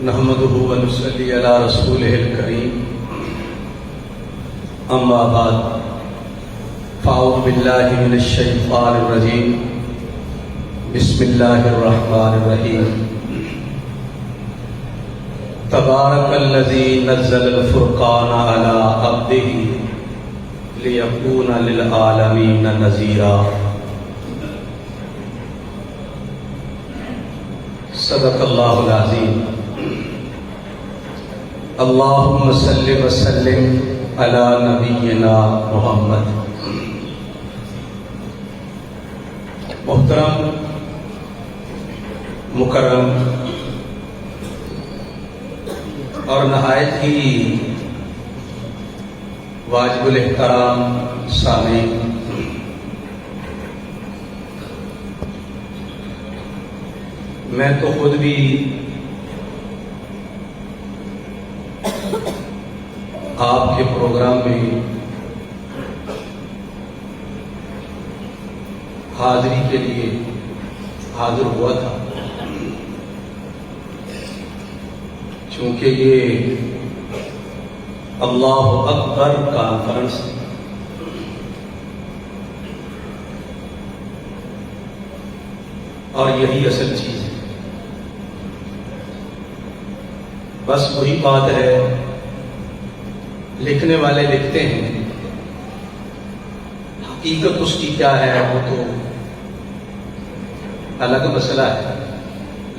نحمده ونصلي على رسوله الكريم اما بعد فاعوذ بالله من الشیطان الرجیم بسم اللہ الرحمن الرحیم تبارک الذی نزل الفرقان على عبده لیکون للعالمین نذیرا صدق اللہ العظیم اللہم صلی وسلم علی نبینا محمد۔ محترم مکرم اور نہایت ہی واجب الاحترام سامعین، میں تو خود بھی آپ کے پروگرام میں حاضری کے لیے حاضر ہوا تھا، چونکہ یہ اللہ اکبر کانفرنس ہے اور یہی اصل چیز ہے۔ بس وہی بات ہے، لکھنے والے لکھتے ہیں، حقیقت اس کی کیا ہے وہ تو الگ مسئلہ ہے،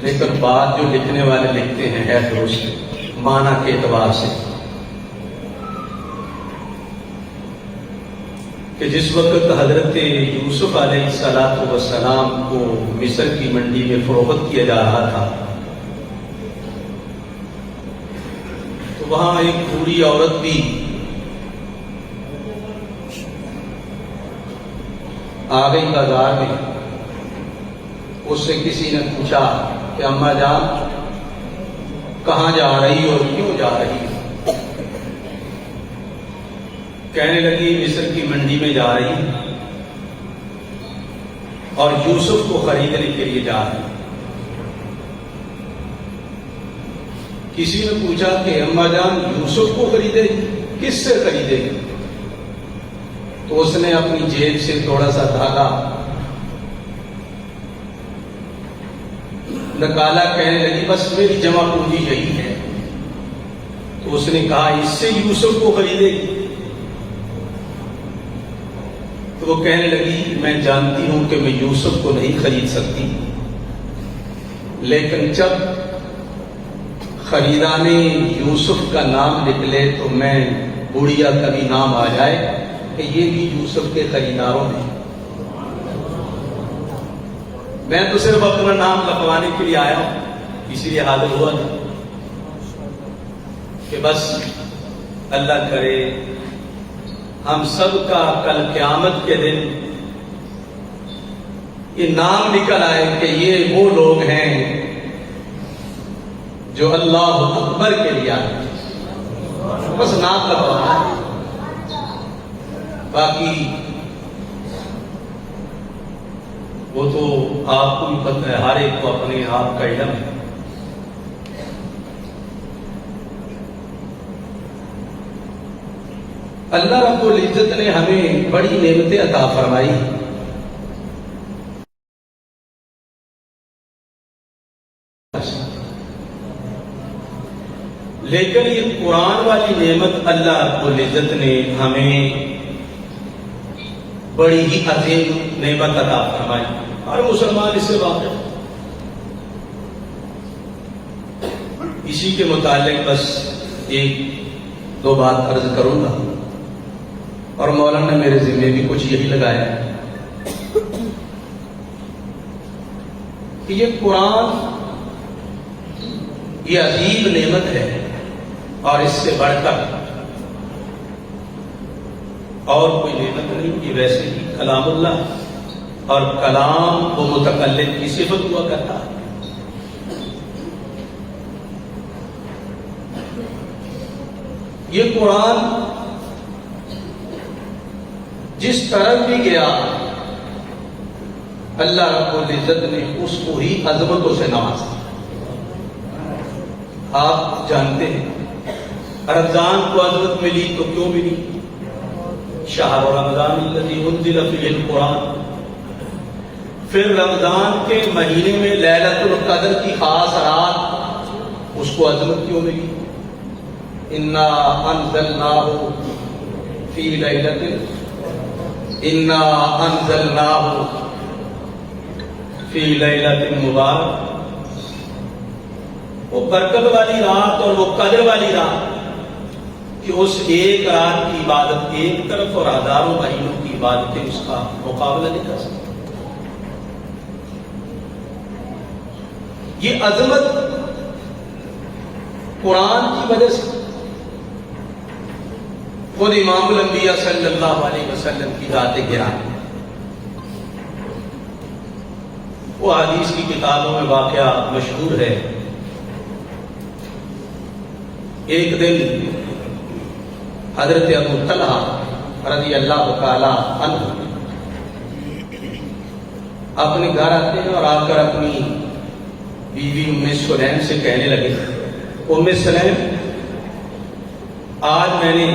لیکن بات جو لکھنے والے لکھتے ہیں ہے درست معنی کے اعتبار سے، کہ جس وقت حضرت یوسف علیہ السلام کو مصر کی منڈی میں فروخت کیا جا رہا تھا تو وہاں ایک بوڑھی عورت بھی آ گئی بازار میں۔ اس سے کسی نے پوچھا کہ اماں جان کہاں جا رہی اور کیوں جا رہی؟ کہنے لگی مصر کی منڈی میں جا رہی اور یوسف کو خریدنے کے لیے جا رہی۔ کسی نے پوچھا کہ اماں جان یوسف کو خریدے گی، کس سے خریدے گی؟ تو اس نے اپنی جیب سے تھوڑا سا دھاگا نکالا، کہنے لگی بس میری جمع پونجی یہی ہے۔ تو اس نے کہا اس سے یوسف کو خریدے گی؟ تو وہ کہنے لگی میں جانتی ہوں کہ میں یوسف کو نہیں خرید سکتی، لیکن جب خریدانے یوسف کا نام نکلے تو میں بڑھیا کا بھی نام آ جائے کہ یہ بھی یوسف کے خریداروں میں۔ میں تو صرف اپنا نام لکھوانے کے لیے آیا ہوں، اسی لیے حاضر ہوا تھا کہ بس اللہ کرے ہم سب کا کل قیامت کے دن یہ نام نکل آئے کہ یہ وہ لوگ ہیں جو اللہ اکبر کے لیے آئے، بس نام لگوانا ہے، باقی وہ تو آپ کو بھی پتہ ہے، ہر ایک کو اپنے آپ کا علم ہے۔ اللہ رب العزت نے ہمیں بڑی نعمتیں عطا فرمائی، لیکن یہ قرآن والی نعمت اللہ رب العزت نے ہمیں بڑی ہی عظیم نعمت عطا فرمائی، ہر مسلمان اس سے واقف۔ اسی کے متعلق بس ایک دو بات عرض کروں گا، اور مولانا نے میرے ذمہ بھی کچھ یہی لگایا کہ یہ قرآن یہ عجیب نعمت ہے، اور اس سے بڑھ کر اور کوئی نعمت نہیں۔ یہ ویسے ہی کلام اللہ، اور کلام وہ متکلم کی صفت ہوا کرتا ہے۔ یہ قرآن جس طرف بھی گیا اللہ رب العزت نے اس کو ہی عظمتوں سے نوازا۔ آپ جانتے ہیں رمضان کو عظمت ملی تو کیوں ملی؟ شہر رمضان الذی انزل فیہ القرآن. پھر رمضان کے مہینے میں لیلۃ القدر کی خاص رات، اس کو عظمت کیوں ملی؟ انا انزلناہ فی لیلۃ انا انزلناہ فی لیلۃ مبارک. وہ برکت والی رات اور وہ قدر والی رات کہ اس ایک رات کی عبادت ایک طرف اور ہزاروں مہینوں کی عبادتیں اس کا مقابلہ نہیں کر سکتی. یہ عظمت قرآن کی وجہ سے خود امام الانبیاء صلی اللہ علیہ وسلم کی ذات گرامی. وہ حدیث کی کتابوں میں واقعہ مشہور ہے. ایک دن حضرت ابو طلحہ رضی اللہ تعالی عنہ اپنے گھر آتے ہیں اور آ کر اپنی بیوی ام سلیم سے کہنے لگے، ام سلیم، آج میں نے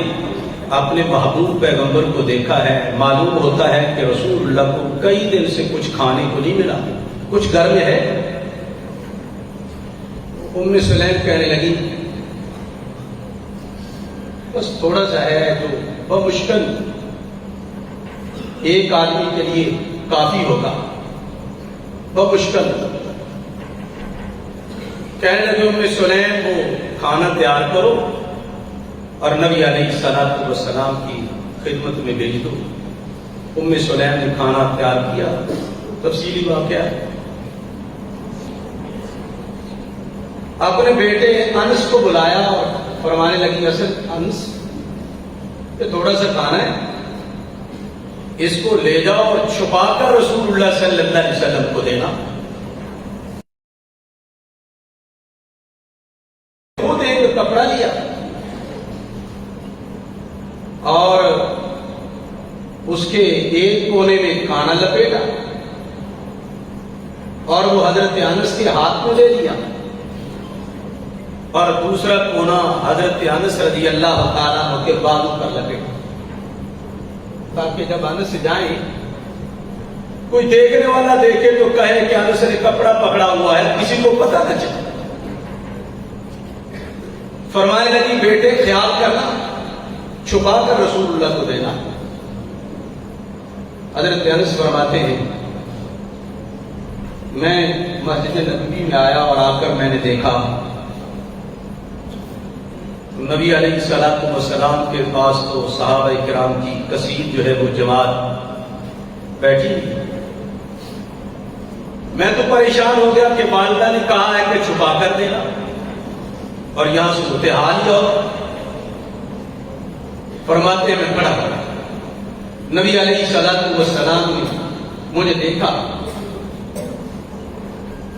اپنے محبوب پیغمبر کو دیکھا ہے، معلوم ہوتا ہے کہ رسول اللہ کو کئی دن سے کچھ کھانے کو نہیں ملا، کچھ گھر میں ہے؟ ام سلیم کہنے لگی بس تھوڑا سا ہے جو بمشکل ایک آدمی کے لیے کافی ہوگا، بمشکل. کہنے لگے ام سلیم کو کھانا تیار کرو اور نبی علیہ الصلوۃ والسلام کی خدمت میں بھیج دو. ام سلیم نے کھانا تیار کیا. تفصیلی واقعہ ہے. اپنے بیٹے انس کو بلایا اور فرمانے لگی، اصل انس یہ تھوڑا سا کھانا ہے، اس کو لے جاؤ اور چھپا کر رسول اللہ صلی اللہ علیہ وسلم کو دینا. خود ایک کپڑا لیا اور اس کے ایک کونے میں کھانا لپیٹا اور وہ حضرت انس کے ہاتھ میں دے دیا اور دوسرا کونا حضرت انس رضی اللہ تعالیٰ عنہ کے بازو پر لپیٹا تاکہ جب انس جائیں کوئی دیکھنے والا دیکھے تو کہے کہ انس نے کپڑا پکڑا ہوا ہے، کسی کو پتہ نہ چلے. فرمانے لگی بیٹے خیال کرنا، چھپا کر رسول اللہ کو دینا. حضرت انس فرماتے ہیں میں مسجد نبوی میں آیا اور آ کر میں نے دیکھا نبی علیہ الصلوۃ والسلام کے پاس تو صحابہ کرام کی کثیر جو ہے وہ جماعت بیٹھی. میں تو پریشان ہو گیا کہ والدہ نے کہا ہے کہ چھپا کر دینا اور یہاں صورتحال ہی اور. فرماتے ہیں میں کھڑا پڑا، نبی علیہ الصلوۃ والسلام نے مجھے دیکھا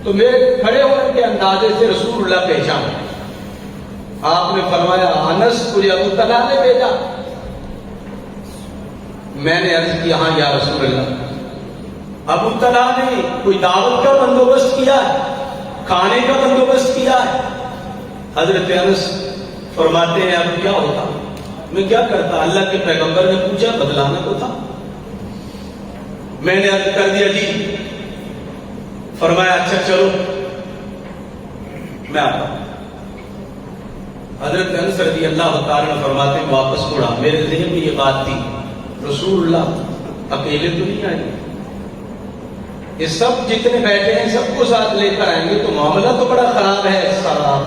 تو میرے کھڑے ہونے کے اندازے سے رسول اللہ پہچان. آپ نے فرمایا انس تجھے ابو طلحہ نے بھیجا؟ میں نے عرض کیا ہاں یا رسول اللہ. ابو طلحہ نے کوئی دعوت کا بندوبست کیا ہے، کھانے کا بندوبست کیا ہے؟ حضرت انس فرماتے ہیں اب کیا ہوتا، میں کیا کرتا، اللہ کے پیغمبر نے پوچھا بدلانا کو تھا. میں نے عرض کر دیا جی. فرمایا اچھا چلو میں آتا ہوں. حضرت انس رضی اللہ تعالیٰ عنہ فرماتے ہیں واپس مڑا، میرے ذہن میں یہ بات تھی رسول اللہ اکیلے تو نہیں آئیں گے، یہ سب جتنے بیٹھے ہیں سب کو ساتھ لے کر آئیں گے تو معاملہ تو بڑا خراب ہے. سارا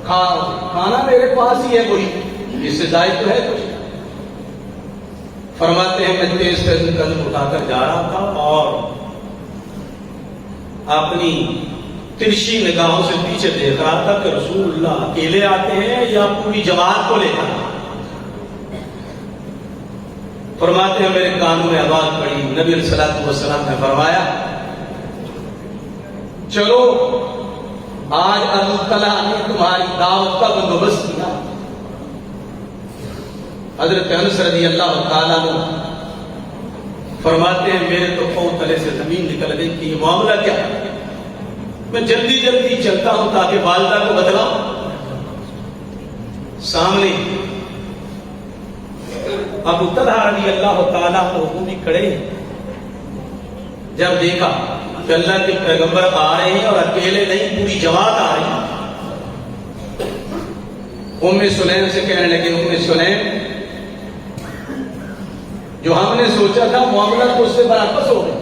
کھانا میرے پاس ہی ہے، کوئی اس سے زائد تو ہے کچھ. فرماتے ہیں میں تیز قدم اٹھا کر جا رہا تھا اور اپنی ترشی نگاہوں سے پیچھے دیکھ رہا تھا کہ رسول اللہ اکیلے آتے ہیں یا پوری جماعت کو لے کر. فرماتے ہیں میرے کانوں میں آواز پڑی، نبی علیہ الصلوۃ والسلام نے فرمایا چلو آج ابو طلحہ نے تمہاری دعوت کا بندوبست کیا. حضرت انس رضی اللہ تعالیٰ عنہ فرماتے ہیں میرے تو پاؤں تلے سے زمین نکل گئی کہ یہ معاملہ کیا ہے. میں جلدی جلدی چلتا ہوں تاکہ والدہ کو بتلاؤں. سامنے ابو طلحہ رضی اللہ تعالیٰ عنہ بھی کھڑے ہیں. جب دیکھا کہ اللہ کے پیغمبر آ رہے ہیں اور اکیلے نہیں پوری جماعت آ رہی ہے، ام سلیم سے کہنے لگے ام سلیم جو ہم نے سوچا تھا معاملہ تو اس سے برعکس ہو گیا.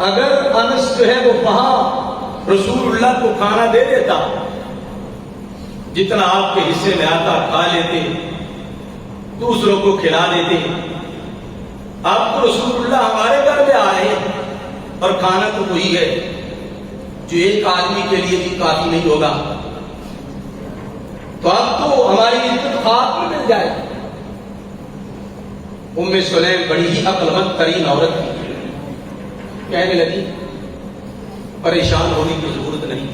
اگر انس جو ہے وہ وہاں رسول اللہ کو کھانا دے دیتا، جتنا آپ کے حصے میں آتا کھا لیتے، دوسروں کو کھلا دیتے. آپ کو رسول اللہ ہمارے گھر میں آ رہے ہیں اور کھانا تو وہی ہے جو ایک آدمی کے لیے بھی کافی نہیں ہوگا، تو اب تو ہماری عزت خاک میں مل جائے. ام سلیم بڑی ہی عقل مند ترین عورت تھی، کہنے لگی پریشان ہونے کی ضرورت نہیں،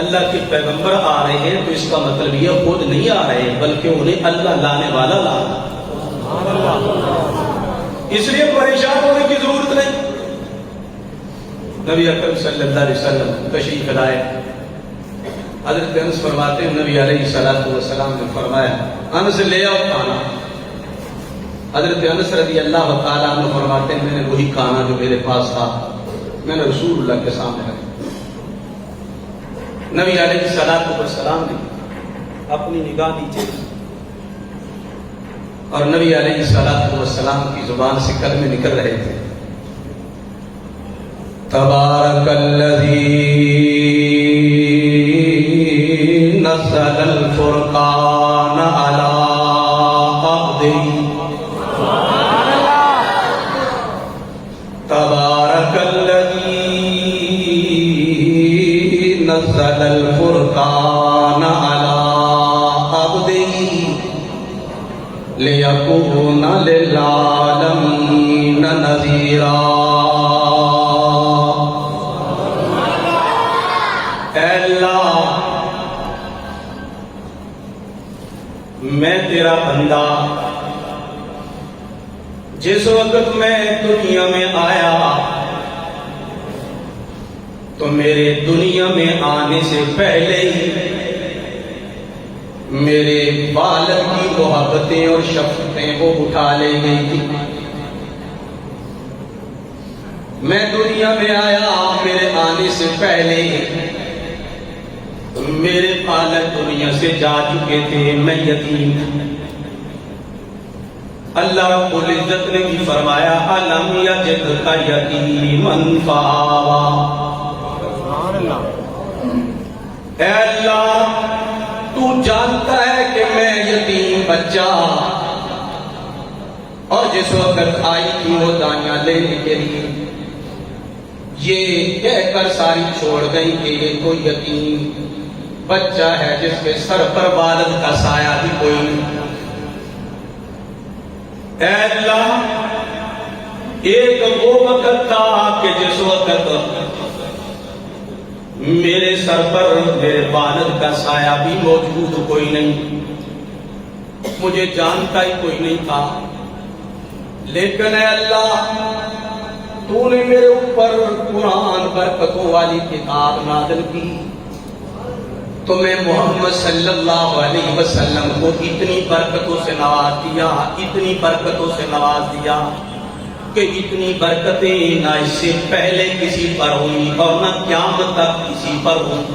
اللہ کے پیغمبر آ رہے ہیں تو اس کا مطلب یہ خود نہیں آ رہے بلکہ انہیں اللہ لانے والا لا رہا، اس لیے پریشان ہونے کی ضرورت نہیں. نبی اکرم صلی اللہ علیہ وسلم تشریف لائے. حضرت انس فرماتے ہیں نبی علیہ الصلوۃ والسلام نے فرمایا انس لے آؤ کھانا. حضرت انس رضی اللہ تعالیٰ عنہ فرماتے ہیں میں نے وہی کھانا جو میرے پاس تھا میں نے رسول اللہ کے سامنے رکھا. نبی علیہ الصلوۃ والسلام نے اپنی نگاہ نیچے اور نبی علیہ الصلوۃ والسلام کی زبان سے کلمے نکل رہے تھے. تبارک الذی نزل الفرقان علی عبدہ، تبارک الذی نزل الفرقان علی عبدہ لیکون للعالمین نذیرا. اے اللہ میں تیرا بندہ، جس وقت میں دنیا میں آیا تو میرے دنیا میں آنے سے پہلے ہی میرے والد کی محبتیں اور شفقتیں وہ اٹھا لے گئی تھی. میں دنیا میں آیا میرے آنے سے پہلے میرے والد دنیا سے جا چکے تھے، میں یتیم. اللہ رب العزت نے بھی فرمایا الم یجدک یتیما فآویٰ. اے اللہ تو جانتا ہے کہ میں یتیم بچہ، اور جس وقت آئی تھی وہ دانیاں لینے کے لیے یہ کہہ کر ساری چھوڑ گئی کہ یہ تو یتیم بچہ ہے جس کے سر پر والد کا سایہ بھی کوئی نہیں. اے اللہ ایک وہ وقت تھا کہ جس وقت میرے سر پر میرے والد کا سایہ بھی موجود کوئی نہیں، مجھے جانتا ہی کوئی نہیں تھا. لیکن اے اللہ تو نے میرے اوپر قرآن برکتوں والی کتاب نازل کی تو میں محمد صلی اللہ علیہ وسلم کو اتنی برکتوں سے نواز دیا، اتنی برکتوں سے نواز دیا کہ اتنی برکتیں نہ اس سے پہلے کسی پر ہوئی اور نہ قیامت تک کسی پر ہوئی.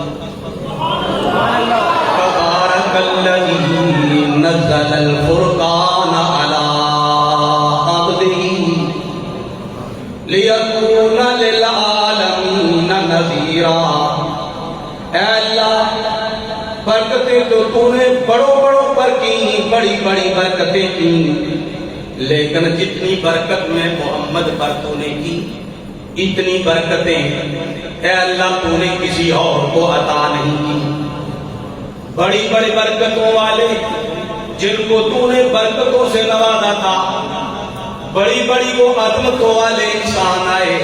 تبارک الذی نزل الفرقان علی عبدہ لیکون للعالمین نذیرا. اے اللہ برکتیں تو تو نے بڑوں پر کی، بڑی برکتیں کی، لیکن جتنی برکت میں محمد پر تو نے کی اتنی برکتیں اے اللہ تو نے کسی اور کو عطا نہیں کی. بڑی برکتوں والے جن کو تو نے برکتوں سے نوازا تھا، بڑی وہ عظمتوں والے انسان آئے،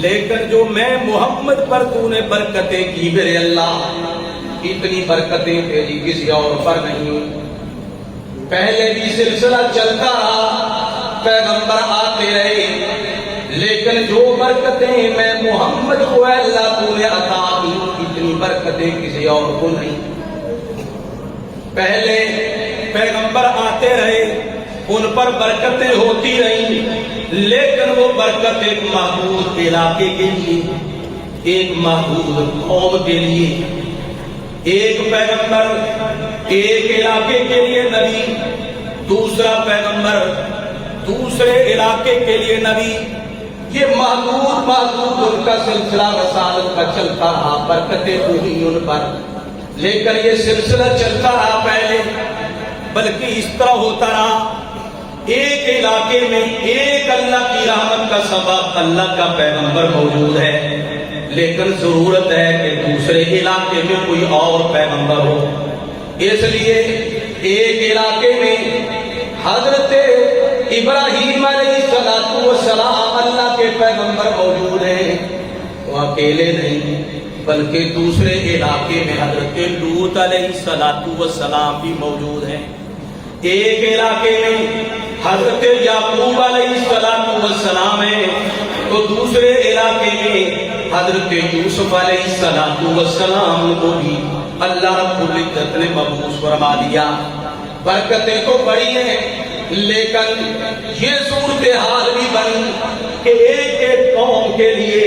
لیکن جو میں محمد پر تو نے برکتیں کی میرے اللہ اتنی برکتیں تیری کسی اور پر نہیں. پہلے بھی سلسلہ چلتا رہا، پیغمبر آتے رہے، لیکن جو برکتیں میں محمد کو اللہ تو نے عطا کی اتنی برکتیں کسی اور کو نہیں۔ پہلے پیغمبر آتے رہے، ان پر برکتیں ہوتی رہیں، لیکن وہ برکت ایک محدود علاقے کے لیے، ایک محدود قوم کے لیے۔ ایک پیغمبر ایک علاقے کے لیے نبی، دوسرا پیغمبر دوسرے علاقے کے لیے نبی، یہ محدود ان کا سلسلہ رسالت کا چلتا رہا، برکتیں ہوئی ان پر، لیکن یہ سلسلہ چلتا رہا پہلے، بلکہ اس طرح ہوتا رہا ایک علاقے میں ایک اللہ کی رحمت کا سبب اللہ کا پیغمبر موجود ہے، لیکن ضرورت ہے کہ دوسرے علاقے میں کوئی اور پیغمبر ہو۔ اس لیے ایک علاقے میں حضرت ابراہیم علیہ السلام اللہ کے پیغمبر موجود ہیں، وہ اکیلے نہیں بلکہ دوسرے علاقے میں حضرت لوط علیہ السلام بھی موجود ہیں۔ ایک علاقے میں حضرت یعقوب علیہ السلام ہے، تو دوسرے علاقے میں حضرت یوسف علیہ السلام کو بھی اللہ رب العزت نے مبعوث فرما دیا۔ برکتیں تو بڑی ہیں، لیکن یہ صورتحال بھی بنی کہ ایک ایک قوم کے لیے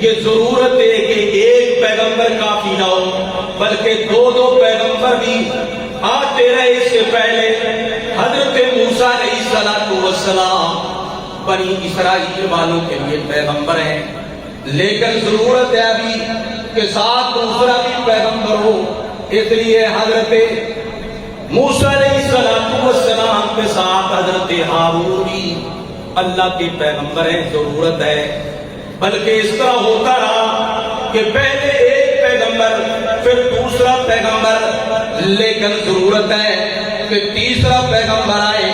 یہ ضرورت ہے کہ ایک پیغمبر کافی نہ ہو، بلکہ دو دو پیغمبر بھی آتے رہے۔ اس سے پہلے حضرت موسیٰ علیہ السلام بنی اسرائیل والوں کے لیے پیغمبر ہیں، لیکن ضرورت ہے ابھی کہ ساتھ دوسرا بھی پیغمبر ہو۔ اس لیے حضرت موسیٰ علیہ السلام کے ساتھ حضرت ہارون بھی اللہ کے پیغمبر ہیں، ضرورت ہے۔ بلکہ اس طرح ہوتا رہا کہ پہلے ایک پیغمبر پھر دوسرا پیغمبر، لیکن ضرورت ہے کہ تیسرا پیغمبر آئے۔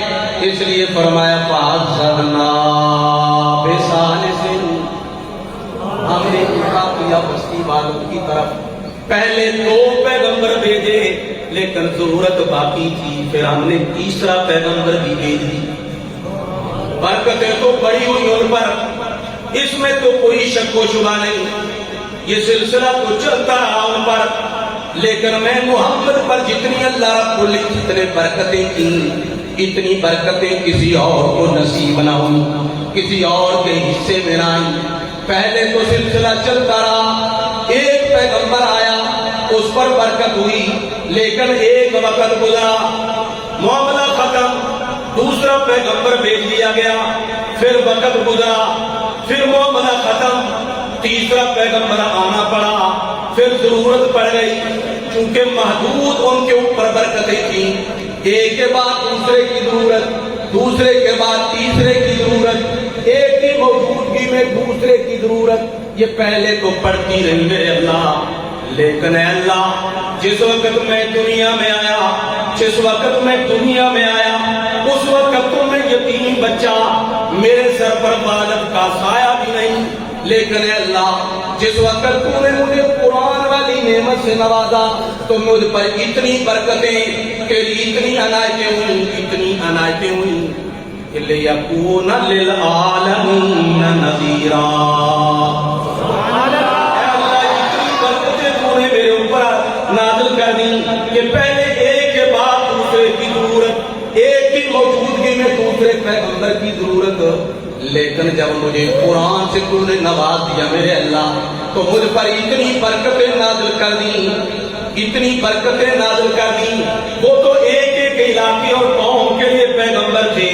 اس لیے فرمایا فَأَرْسَلْنَا بِثَالِثٍ، ہم نے اٹھا کیا بستی والوں کی طرف۔ پہلے دو پیغمبر بھیجے، لیکن ضرورت باقی تھی، پھر ہم نے تیسرا پیغمبر بھی بھیج دی۔ برکتیں تو بڑی ہوئی ان پر، اس میں تو کوئی شک و شبہ نہیں، یہ سلسلہ تو چلتا رہا ان پر، لیکن میں محمد پر جتنی اللہ رب العزت نے برکتیں کی، اتنی برکتیں کسی اور کو نصیب نہ ہوئی، کسی اور کے حصے میں نہ آئی۔ پہلے تو سلسلہ چلتا رہا، ایک پیغمبر آیا، اس پر برکت ہوئی، لیکن ایک وقت گزرا، معاملہ ختم، دوسرا پیغمبر بھیج دیا گیا، پھر وقت گزرا، پھر معاملہ ختم، تیسرا پیغمبر آنا پڑا، پھر ضرورت پڑ گئی، چونکہ محدود ان کے اوپر برکتیں تھیں، ایک کے بعد دوسرے کی ضرورت، دوسرے کے بعد تیسرے کی ضرورت، ایک کی موجودگی میں دوسرے کی ضرورت، یہ پہلے تو پڑتی رہی میرے اللہ۔ لیکن اے اللہ، جس وقت میں دنیا میں آیا، جس وقت میں دنیا میں آیا، اس وقت تو میں یتیم بچہ، میرے سر پر والد کا سایہ بھی نہیں، لیکن اے اللہ جس وقت تو نے مجھے قرآن والی نعمت سے نوازا تو مجھ پر اتنی برکتیں کہ اتنی عنایتیں ہوئیں، اتنی عنایتیں ہوئیں کہ لِيَكُونَ لِلْعَالَمِينَ نَذِيرًا۔ اے اللہ اتنی برکتیں تو نے میرے اوپر نازل کر دی کہ پہلے ایک کے بعد دوسرے کی ضرورت، ایک کی موجودگی میں دوسرے پیغمبر کی ضرورت، لیکن جب مجھے قرآن سے تو نے نواز دیا میرے اللہ تو مجھ پر اتنی برکتیں نازل کر دی، اتنی برکتیں نازل کر دی۔ وہ تو ایک ایک علاقے اور قوم کے لیے پیغمبر تھے،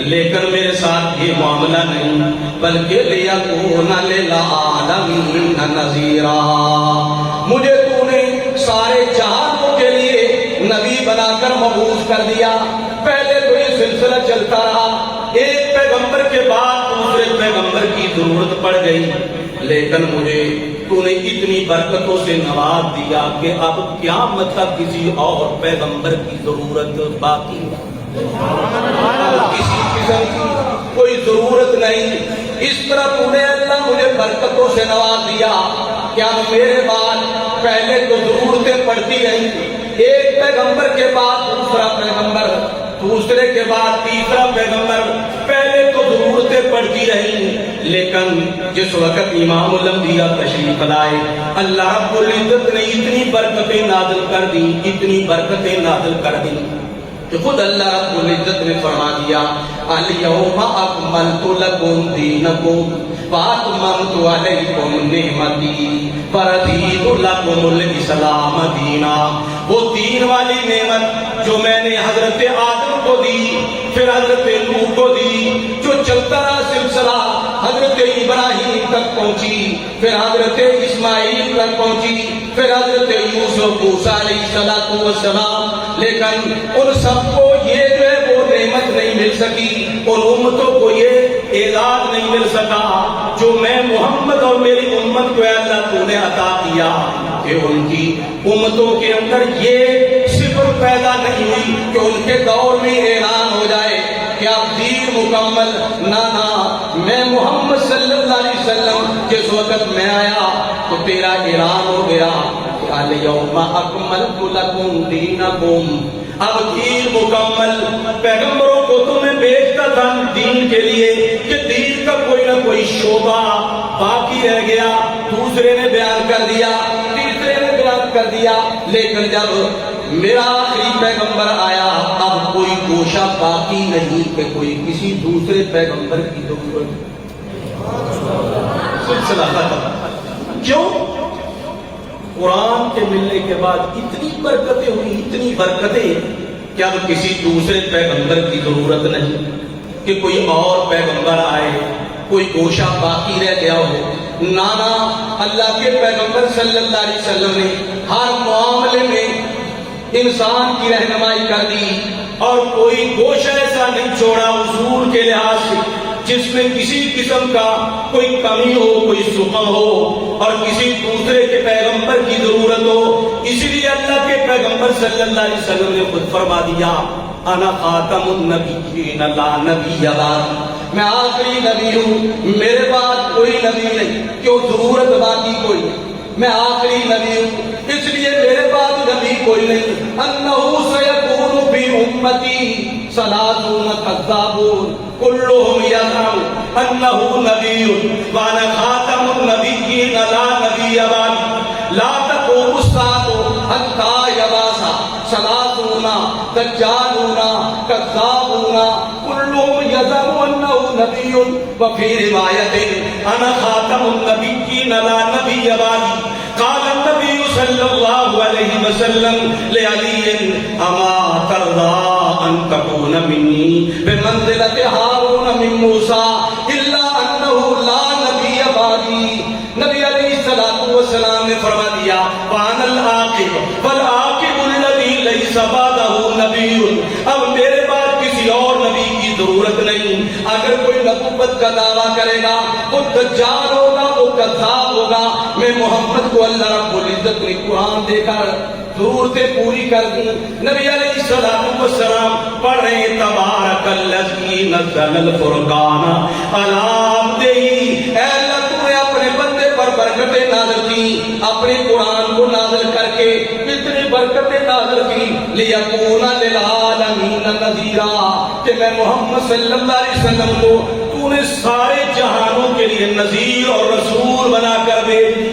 لیکن میرے ساتھ یہ معاملہ نہیں، بلکہ لِيَكُونَ لِلْعَالَمِينَ نَذِيرًا۔ مجھے تو نے سارے جہانوں کے لیے نبی بنا کر مبعوث کر دیا۔ پہلے تو یہ سلسلہ چلتا رہا، ایک پیغمبر کے بعد دوسرے پیغمبر کی ضرورت پڑ گئی، لیکن مجھے تو نے اتنی برکتوں سے نواز دیا کہ اب قیامت تک کسی اور پیغمبر کی ضرورت باقی کسی قسم کی کوئی ضرورت نہیں۔ اس طرح تو نے اللہ مجھے برکتوں سے نواز دیا کہ اب میرے بعد پہلے تو ضرورتیں پڑتی رہیں، ایک پیغمبر کے بعد دوسرا پیغمبر، دوسرے کے بعد تیسرا پیغمبر، پہلے تو ضرورتیں پڑتی رہیں، لیکن جس وقت امام الانبیاء تشریف دکھلائے. اللہ رب العزت نے اتنی برکتیں نازل کر دی، اتنی برکتیں نازل کر دی کہ خود اللہ رب العزت نے فرما دیا الیوم اکملت لکم دینکم واتممت علیکم نعمتی ورضیت لکم الاسلام دینا. وہ دین والی نعمت جو میں نے حضرت آدم کو دی، پھر حضرت نوح کو دی، جو چلتا رہا سلسلہ حضرت ابراہیم تک پہنچی، پھر حضرت اسماعیل تک پہنچی، پھر حضرت یوسف موسیٰ علیہ السلام. لیکن ان سب کو یہ جو ہے وہ نعمت نہیں مل سکی، ان امتوں کو یہ اعزاز نہیں مل سکا جو میں محمد اور میری امت کو اللہ تو نے عطا کیا کہ ان کی امتوں کے اندر یہ صفر پیدا نہیں ہوئی کہ ان کے دور میں اعلان ہو جائے کہ اب دین مکمل. نہ میں محمد صلی اللہ علیہ وسلم جس وقت میں آیا تو تیرا اعلان ہو گیا کہ الیوم اکملت لکم دینکم. اب دین مکمل. پیغمبروں کو تو میں بھیجتا تھا دین کے لیے کہ دین کا کوئی نہ کوئی شعبہ باقی رہ گیا، دوسرے نے بیان کر دیا، تیسرے نے بیان کر دیا. لیکن جب میرا آخری پیغمبر آیا اب کوئی گوشہ باقی نہیں کہ کوئی کسی دوسرے پیغمبر کی ضرورت. سلسلہ ختم. کیوں؟ قرآن کے ملنے کے بعد اتنی برکتیں ہوئی، اتنی برکتیں کہ اب کسی دوسرے پیغمبر کی ضرورت نہیں کہ کوئی اور پیغمبر آئے، کوئی گوشہ باقی رہ گیا ہو. نانا اللہ کے پیغمبر صلی اللہ علیہ وسلم نے ہر معاملے میں انسان کی رہنمائی کر دی اور کوئی گوشہ ایسا نہیں چھوڑا اصول کے لحاظ سے جس میں کسی قسم کا کوئی کمی ہو، کوئی سقم ہو اور کسی دوسرے کے پیغمبر کی ضرورت ہو. اس لیے اللہ کے پیغمبر صلی اللہ علیہ وسلم نے خود فرما دیا انا خاتم النبیین لا نبی بعدی. میں آخری نبی ہوں، میرے بعد کوئی نبی نہیں. کیوں؟ ضرورت باقی کوئی نہیں. میں آخری نبی ہوں اس لیے میرے بعد نبی کوئی نہیں. انہو سیکون فی امتی ثلاثون کذابون کلہم یزعم انہو نبی وانا خاتم النبیین لا نبی بعدی. لا تقوم الساعة حتی یبعث ثلاثون دجالون کذابون کلہم یزعم انہو نبی وفی روایت انا خاتم النبیین لا نبی بعدی. قال النبی صلی اللہ علیہ وسلم لعلی اما ترضى ان تكون منی بمنزلت ہارون من موسیٰ الا انه لا نبی بعدی. نبی علیہ السلام نے فرما دیا وانا العاقب فالعاقب الذی لیس بعدہ نبی. اب میرے بعد کسی اور نبی کی ضرورت نہیں. اگر کوئی نبوت کا دعویٰ کرے گا وہ دجال ہوگا، وہ کذاب ہوگا. میں محمد کو اللہ رب العزت نے قرآن دے کر ضرورتیں پوری کر دی. نبی علیہ السلام پڑھ رہے ہیں تبارک الذی نزل الفرقان علی عبدہ. اے اللہ تو نے اپنے بندے پر برکتیں نازل کی، اپنے قرآن کو نازل کر کے اتنی برکتیں نازل کی لیکون للعالمین نذیرا کہ میں محمد صلی اللہ علیہ وسلم کو تو نے سارے جہانوں کے لیے نذیر اور رسول بنا کر بھیجی.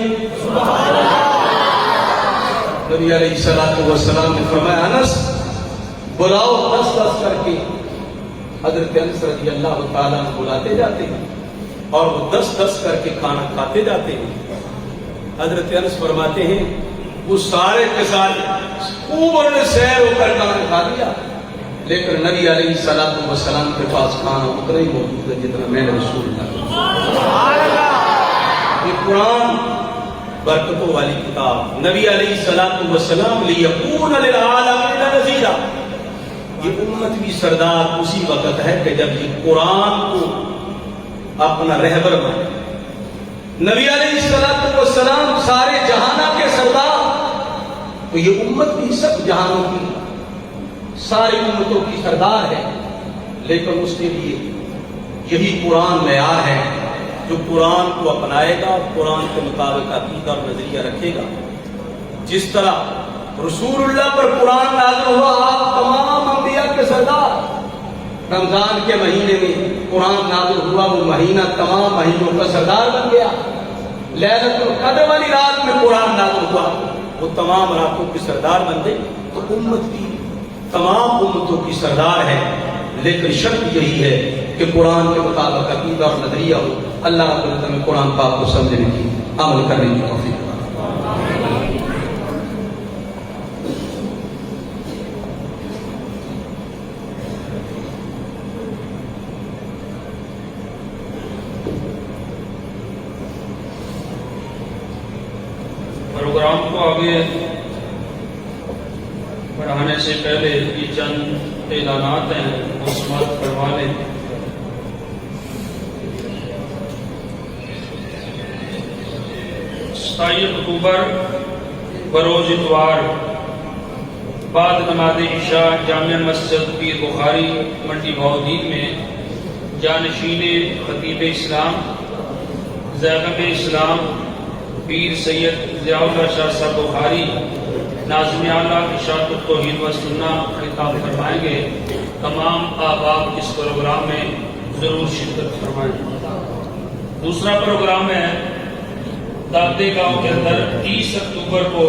نبی علیہ السلام نے فرمایا انس بلاؤ. 10 کر کے حضرت انس رضی اللہ تعالیٰ عنہ بلاتے جاتے ہیں اور وہ 10 کر کے کھانا کھاتے جاتے ہیں. حضرت انس فرماتے ہیں وہ سارے کے سارے اوپر نے سیر ہو کر کھانا کھا لیا لیکن نبی علیہ السلام کے پاس کھانا اتنا ہی موجود ہے جتنا میں نے رسول اللہ. یہ قرآن برکتوں والی کتاب. نبی علیہ السلام لیکون للعالمین نذیرا. یہ امت بھی سردار اسی وقت ہے کہ جب یہ قرآن کو اپنا رہبر بنے. نبی علیہ السلام سارے جہانوں کے سردار تو یہ امت بھی سب جہانوں کی، ساری امتوں کی سردار ہے. لیکن اس کے لیے یہی قرآن معیار ہے. جو قرآن کو اپنائے گا، قرآن کے مطابق عقیدہ اور نظریہ رکھے گا. جس طرح رسول اللہ پر قرآن نازل ہوا، آپ تمام انبیاء کے سردار. رمضان کے مہینے میں قرآن نازل ہوا، وہ مہینہ تمام مہینوں کا سردار بن گیا. لیلۃ القدر والی رات میں قرآن نازل ہوا، وہ تمام راتوں کی سردار بن گئی، تو امت کی تمام امتوں کی سردار ہے، لیکن شرط یہی ہے کہ قرآن کے مطابق عقیدہ اور نظریہ ہو۔ اللہ رب العزت میں قرآن پاک کو سمجھنے کی، عمل کرنے کی توفیق عطا فرمائے۔ پروگرام کو آگے بڑھانے سے پہلے یہ چند اعلانات ہیں، وہ سماعت کروا لیں۔ 27 اکتوبر بروز اتوار بعد نماز عشاء جامع مسجد پیر بخاری منڈی بہاؤدین میں جانشین خطیب اسلام زیغم اسلام پیر سید ضیاء اللہ شاہ صاحب بخاری ناظم اعلیٰ اشاعت التوحید و سنہ خطاب فرمائیں گے۔ تمام احباب اس پروگرام میں ضرور شرکت فرمائیں۔ دوسرا پروگرام ہے دادے گاؤں کے اندر 30 اکتوبر کو